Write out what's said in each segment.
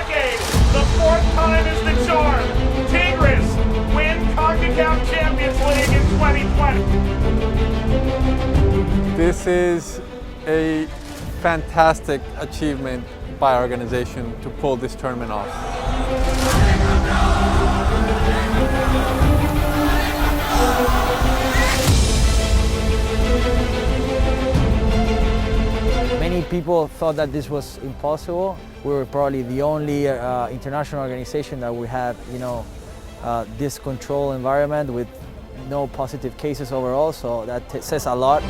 decade, the fourth time is the charm. Tigres win Concacaf Champions League in 2020. This is a fantastic achievement by our organization to pull this tournament off. Many people thought that this was impossible. We were probably the only international organization that we had, this control environment with no positive cases overall, so that says a lot.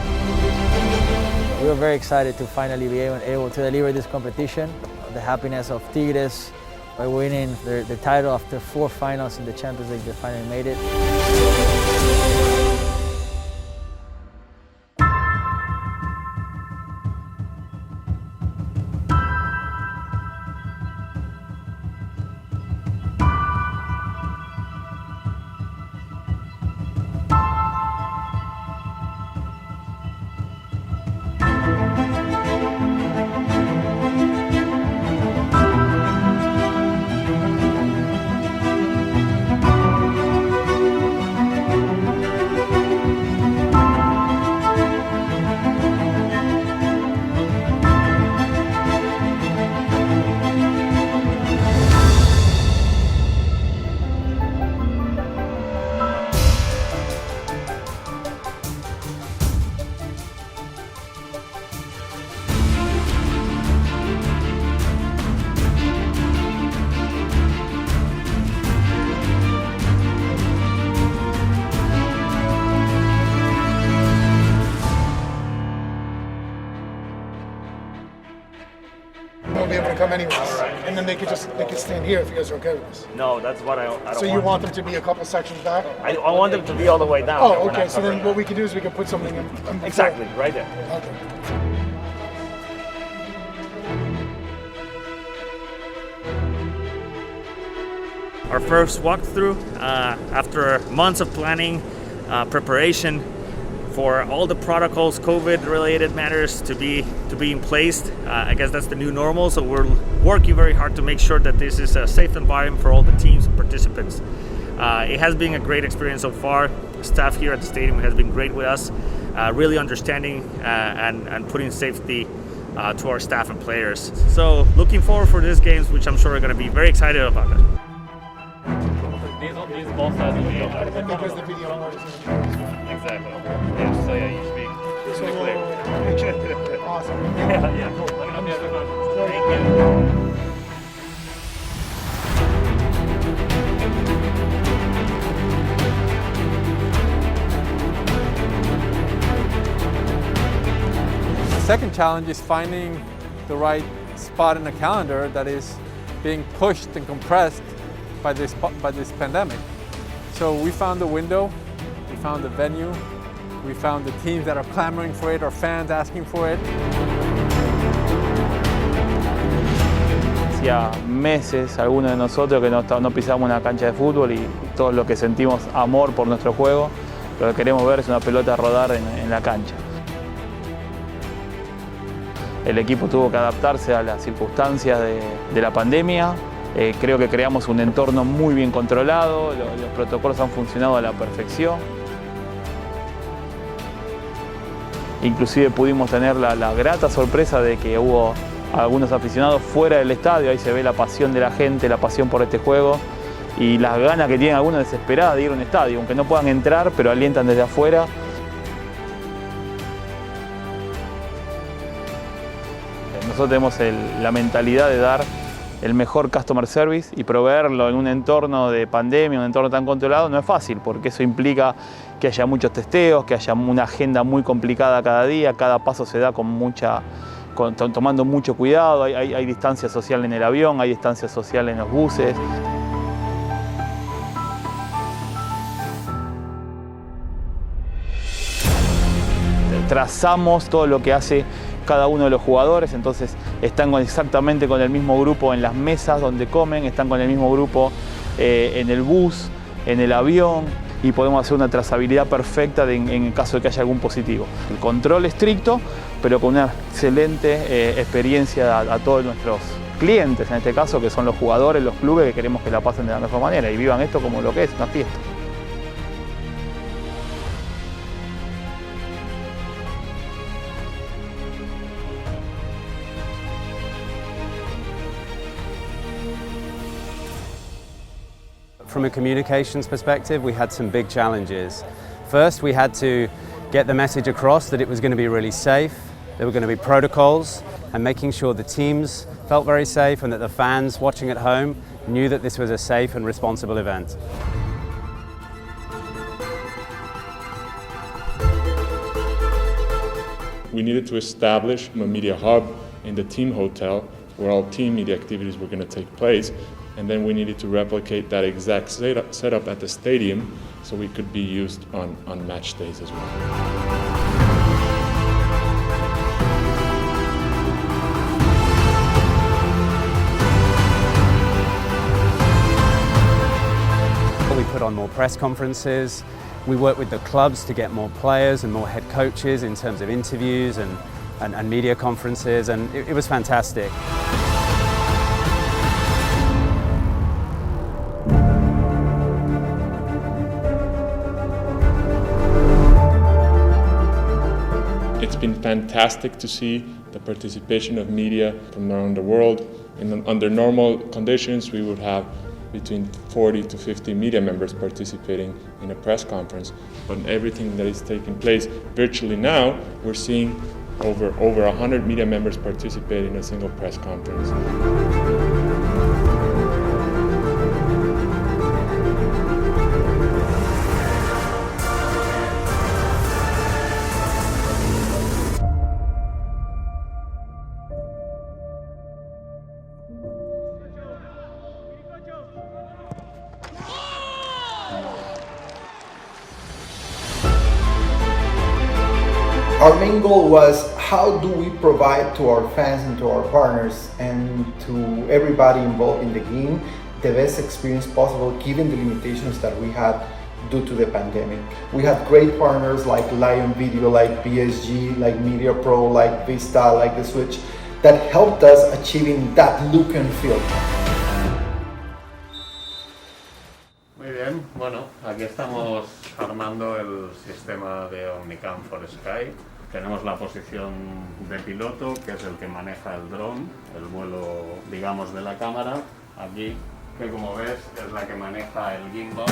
We were very excited to finally be able to deliver this competition. The happiness of Tigres by winning the title after 4 finals in the Champions League, they finally made it. Won't be able to come anyways, and then they could stand here if you guys are okay with this. No, that's what I don't want. So you want them to be a couple sections back? I want them to be all the way down. Oh, okay. So then what we can do is we can put something in the exactly, floor. right there. Okay. Our first walkthrough after months of planning, preparation for all the protocols, COVID-related matters to be in place. I guess that's the new normal. So we're working very hard to make sure that this is a safe environment for all the teams and participants. It has been a great experience so far. Staff here at the stadium has been great with us, really understanding and putting safety to our staff and players. So looking forward for these games, which I'm sure are going to be very excited about it. These both sides of the video. Because the video part is Exactly. Yeah, so yeah, you should be clear. awesome. Yeah. Cool. Let me know if you have any questions. Thank you. The second challenge is finding the right spot in the calendar that is being pushed and compressed by this pandemic. So we found the window, we found the venue, we found the teams that are clamoring for it, our fans asking for it. Hacía meses algunos de nosotros que no pisamos una cancha de fútbol y todos los que sentimos amor por nuestro juego, lo que queremos ver es una pelota rodar en la cancha. El equipo tuvo que adaptarse a las circunstancias de la pandemia. Creo que creamos un entorno muy bien controlado, los protocolos han funcionado a la perfección. Inclusive pudimos tener la grata sorpresa de que hubo algunos aficionados fuera del estadio, ahí se ve la pasión de la gente, la pasión por este juego y las ganas que tienen algunos desesperadas de ir a un estadio, aunque no puedan entrar, pero alientan desde afuera. Nosotros tenemos la mentalidad de dar el mejor customer service y proveerlo en un entorno de pandemia, un entorno tan controlado, no es fácil, porque eso implica que haya muchos testeos, que haya una agenda muy complicada cada día, cada paso se da tomando mucho cuidado, hay distancia social en el avión, hay distancia social en los buses. Trazamos todo lo que hace cada uno de los jugadores, entonces están exactamente con el mismo grupo en las mesas donde comen, están con el mismo grupo en el bus, en el avión, y podemos hacer una trazabilidad perfecta en el caso de que haya algún positivo. El control estricto, pero con una excelente experiencia a todos nuestros clientes, en este caso, que son los jugadores, los clubes, que queremos que la pasen de la mejor manera y vivan esto como lo que es, una fiesta. From a communications perspective, we had some big challenges. First, we had to get the message across that it was going to be really safe, there were going to be protocols, and making sure the teams felt very safe and that the fans watching at home knew that this was a safe and responsible event. We needed to establish a media hub in the team hotel where all team media activities were going to take place. And then we needed to replicate that exact setup at the stadium so we could be used on match days as well. We put on more press conferences, we worked with the clubs to get more players and more head coaches in terms of interviews and media conferences, and it was fantastic. It's been fantastic to see the participation of media from around the world. Under normal conditions, we would have between 40 to 50 media members participating in a press conference. But everything that is taking place virtually now, we're seeing over 100 media members participate in a single press conference. Our main goal was how do we provide to our fans and to our partners and to everybody involved in the game the best experience possible given the limitations that we had due to the pandemic. We had great partners like Lion Video, like PSG, like Media Pro, like Vista, like The Switch that helped us achieving that look and feel. Muy bien, bueno, aquí estamos armando el sistema de Omnicam for Sky. Tenemos la posición de piloto, que es el que maneja el dron, el vuelo, digamos, de la cámara. Aquí, que como ves, es la que maneja el gimbal,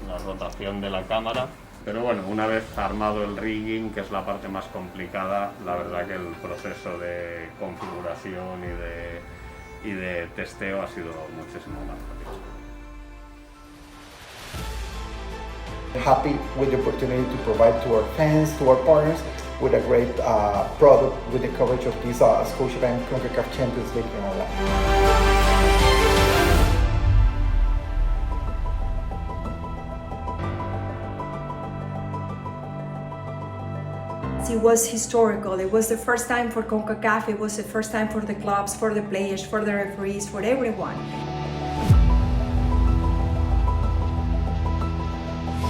la rotación de la cámara. Pero bueno, una vez armado el rigging, que es la parte más complicada, la verdad que el proceso de configuración y de testeo ha sido muchísimo más rápido. Happy with the opportunity to provide to our fans, to our partners, with a great product with the coverage of this Scotiabank Concacaf Champions League in our life. It was historical. It was the first time for CONCACAF. It was the first time for the clubs, for the players, for the referees, for everyone.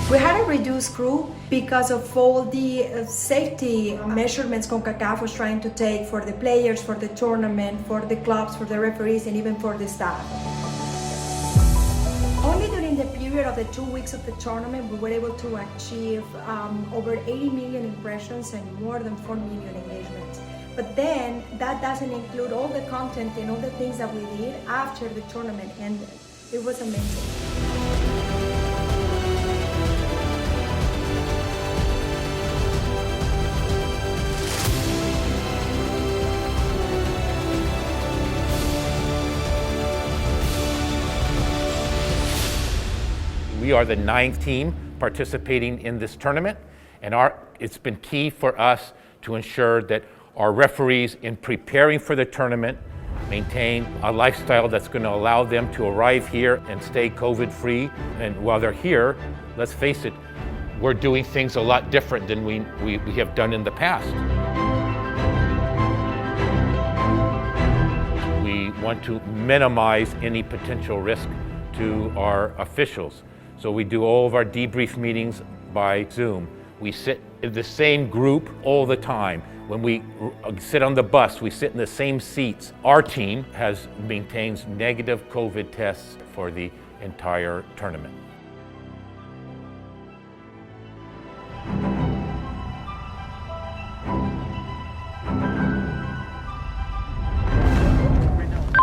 We had a reduced crew because of all the safety measurements CONCACAF was trying to take for the players, for the tournament, for the clubs, for the referees, and even for the staff. Only during the period of the 2 weeks of the tournament, we were able to achieve over 80 million impressions and more than 4 million engagements. But then that doesn't include all the content and all the things that we did after the tournament ended. It was amazing. We are the 9th team participating in this tournament, and it's been key for us to ensure that our referees, in preparing for the tournament, maintain a lifestyle that's going to allow them to arrive here and stay COVID-free. And while they're here, let's face it, we're doing things a lot different than we have done in the past. We want to minimize any potential risk to our officials. So we do all of our debrief meetings by Zoom. We sit in the same group all the time. When we sit on the bus, we sit in the same seats. Our team maintains negative COVID tests for the entire tournament.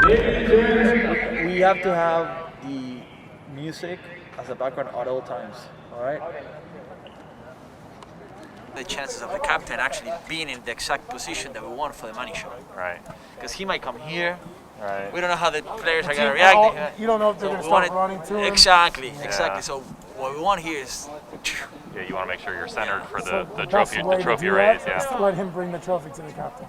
We have to have the music as a background at all times, all right? The chances of the captain actually being in the exact position that we want for the money shot. Right. Because he might come here. Right. We don't know how the players are going to react. You don't know if they're going to start running to him. Exactly, Yeah. exactly. So what we want here is... Yeah, you want to make sure you're centered for the best trophy way to do raise. that is Yeah. to let him bring the trophy to the captain.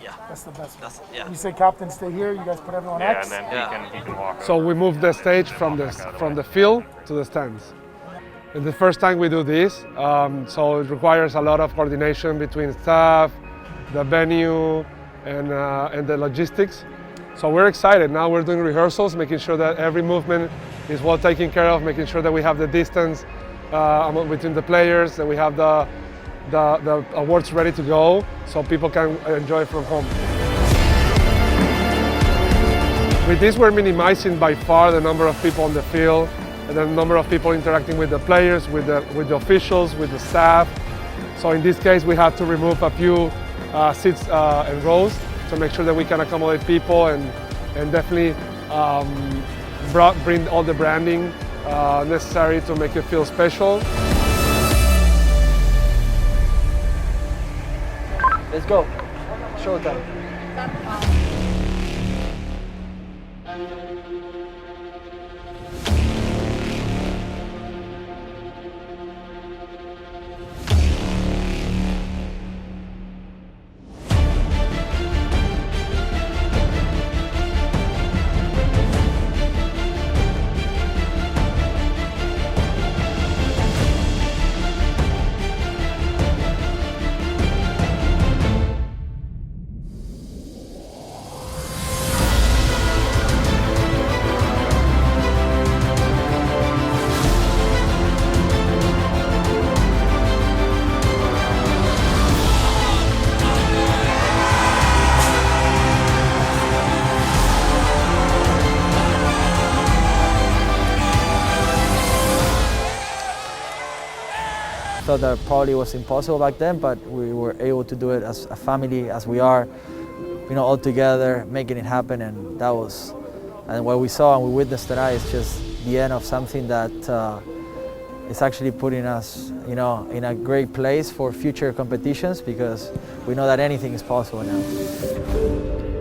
Yeah. That's the best way. Yeah. You say captain, stay here. You guys put everyone Yeah, X. and then he can walk. So we move the stage from the field to the stands. It's the first time we do this, so it requires a lot of coordination between staff, the venue, and the logistics. So we're excited. Now we're doing rehearsals, making sure that every movement is well taken care of, making sure that we have the distance between the players, that we have the awards ready to go, so people can enjoy from home. With this, we're minimizing by far the number of people on the field, and the number of people interacting with the players, with the officials, with the staff. So in this case, we had to remove a few seats and rows to make sure that we can accommodate people and definitely bring all the branding necessary to make it feel special. Let's go. Showtime. Thought that probably was impossible back then, but we were able to do it as a family, as we are, all together, making it happen, and what we saw and we witnessed tonight is just the end of something that is actually putting us, in a great place for future competitions, because we know that anything is possible now.